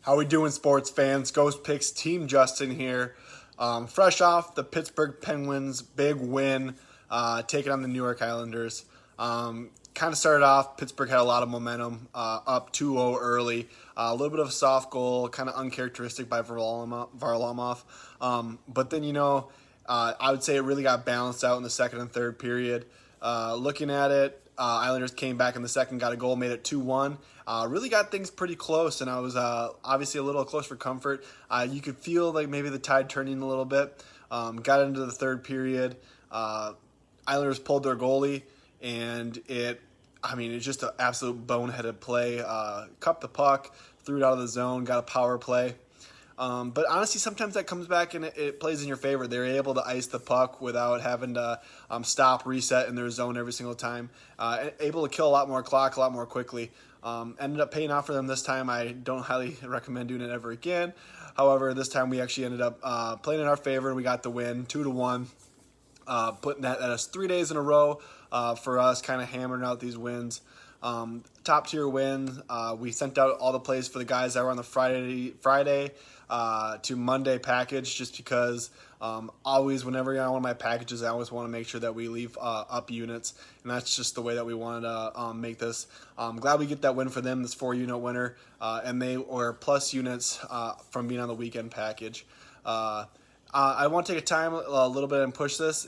How we doing, sports fans? Ghost Picks Team Justin here. Fresh off the Pittsburgh Penguins' big win, taking on the New York Islanders. Kind of started off, Pittsburgh had a lot of momentum, up 2-0 early. A little bit of a soft goal, kind of uncharacteristic by Varlamov. But then, I would say it really got balanced out in the second and third period. Looking at it, Islanders came back in the second, got a goal, made it 2-1. Really got things pretty close, and I was obviously a little close for comfort. You could feel like maybe the tide turning a little bit. Got into the third period. Islanders pulled their goalie, and it's just an absolute boneheaded play. Cupped the puck, threw it out of the zone, got a power play. But honestly, sometimes that comes back and it plays in your favor. They're able to ice the puck without having to stop, reset in their zone every single time. Able to kill a lot more clock, a lot more quickly. Ended up paying off for them this time. I don't highly recommend doing it ever again. However, this time we actually ended up playing in our favor, and we got the win, 2-1. Putting that at us 3 days in a row for us, kind of hammering out these wins. Top tier win. We sent out all the plays for the guys that were on the Friday to Monday package, just because always whenever you're on one of my packages, I always want to make sure that we leave up units, and that's just the way that we wanted to make this. I'm glad we get that win for them, this 4-unit winner, and they were plus units from being on the weekend package. I want to take a little bit and push this.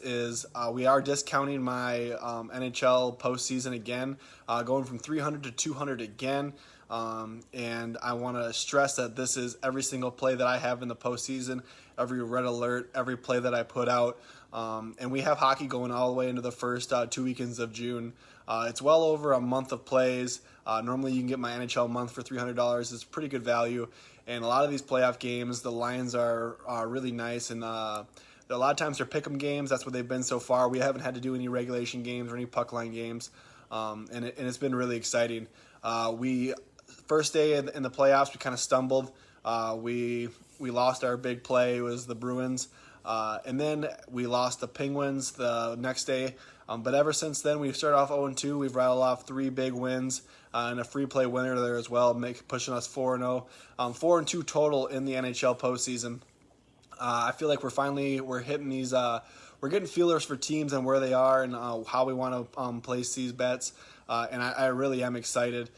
We are discounting my NHL postseason again, going from 300 to 200 again. And I want to stress that this is every single play that I have in the postseason, every red alert, every play that I put out. And we have hockey going all the way into the first 2 weekends of June. It's well over a month of plays. Normally you can get my NHL month for $300. It's pretty good value. And a lot of these playoff games, the lines are really nice. And a lot of times they're pick'em games. That's what they've been so far. We haven't had to do any regulation games or any puck line games. And it's been really exciting. First day in the playoffs, we kind of stumbled. We lost our big play. It was the Bruins. And then we lost the Penguins the next day. But ever since then, we've started off 0-2. We've rattled off 3 big wins and a free play winner there as well, pushing us 4-0. 4-2 total in the NHL postseason. I feel like we're hitting these. We're getting feelers for teams and where they are and how we want to place these bets. And I really am excited.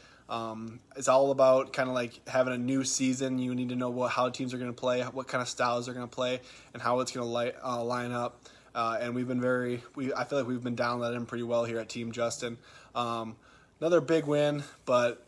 It's all about kind of like having a new season. You need to know how teams are going to play, what kind of styles they're going to play, and how it's going to line up. And I feel like we've been dialing that in pretty well here at Team Justin. Another big win, but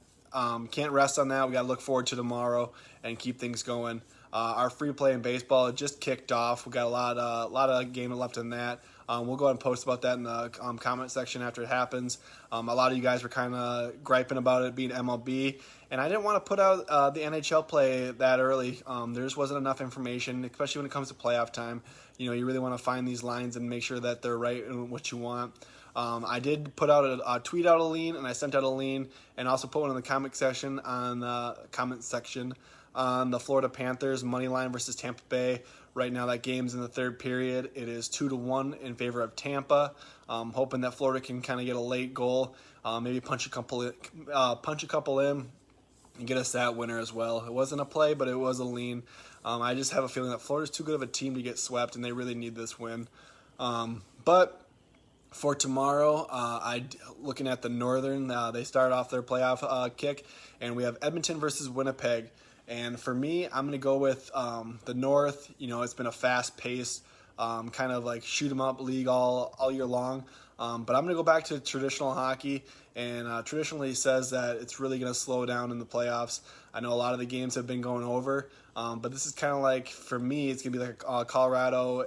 can't rest on that. We got to look forward to tomorrow and keep things going. Our free play in baseball just kicked off. We got a lot of game left in that. We'll go ahead and post about that in the comment section after it happens. A lot of you guys were kind of griping about it being MLB, and I didn't want to put out the NHL play that early. There just wasn't enough information, especially when it comes to playoff time. You really want to find these lines and make sure that they're right in what you want. I did put out a tweet out a lean, and I sent out a lean, and also put one in the comment section on the Florida Panthers money line versus Tampa Bay. Right now, that game's in the third period. It is 2-1 in favor of Tampa. Hoping that Florida can kind of get a late goal, maybe punch a couple in, and get us that winner as well. It wasn't a play, but it was a lean. I just have a feeling that Florida's too good of a team to get swept, and they really need this win. But for tomorrow, looking at the Northern, they start off their playoff kick, and we have Edmonton versus Winnipeg. And for me, I'm going to go with the North. It's been a fast-paced, kind of like shoot-'em-up league all year long. But I'm going to go back to traditional hockey, and traditionally says that it's really going to slow down in the playoffs. I know a lot of the games have been going over, but this is kind of like, for me, it's going to be like Colorado.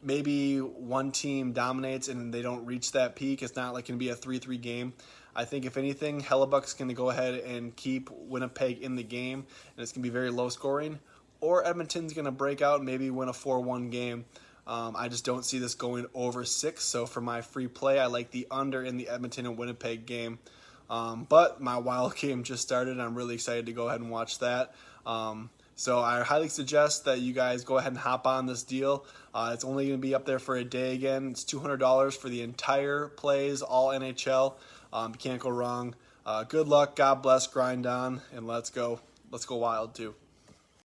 Maybe one team dominates and they don't reach that peak. It's not like going to be a 3-3 game. I think if anything, Hellebuck's going to go ahead and keep Winnipeg in the game, and it's going to be very low scoring. Or Edmonton's going to break out and maybe win a 4-1 game. I just don't see this going over 6. So for my free play, I like the under in the Edmonton and Winnipeg game. But my wild game just started, and I'm really excited to go ahead and watch that. So I highly suggest that you guys go ahead and hop on this deal. It's only going to be up there for a day again. It's $200 for the entire plays, all NHL. You can't go wrong. Good luck, God bless, grind on, and let's go. let's go Wild too.